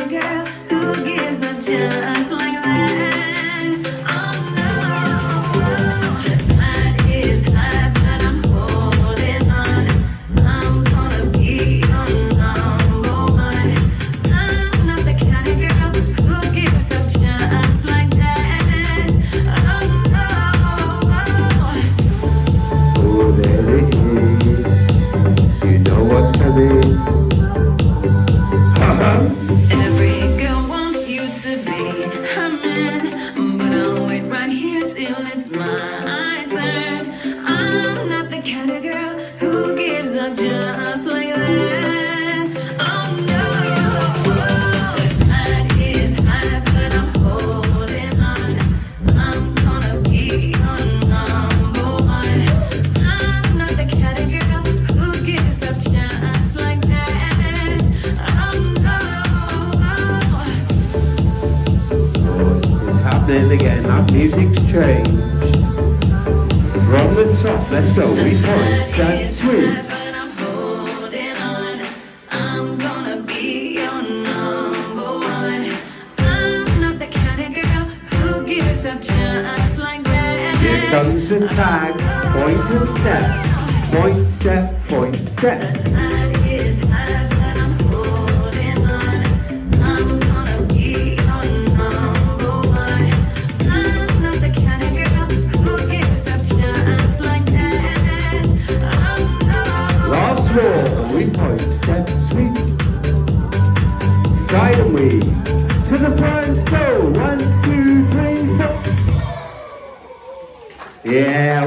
of girl who gives up just like that. Oh no, the tide is high, but I'm holding on. I'm gonna be your number one. I'm not the kind of girl who gives up just like that. Oh no. Oh, there it is. You know what's coming. Every girl wants you to be her man, but I'll wait right here till it's my turn. I'm not the kind of girl who gives up just like that. Oh no, the tide is high, but I'm holding on. I'm gonna be your number one. I'm not the kind of girl who gives up just like that. Oh no. It's happening again. That music's changed. From the top, let's go. We point, stand, swing. But I'm holding on. I'm gonna be your number one. I'm not the kind of girl who gives up just like that. Here comes the tag. Point and step. Point, step, point, step. The tide is high, but I'm holding on. I'm gonna be your number one. I'm not the kind of girl who gives up just like that. Oh no. Last roll. We point, step, sweep. Side and weave. To the front, go. 1, 2, 3, 4. Yeah,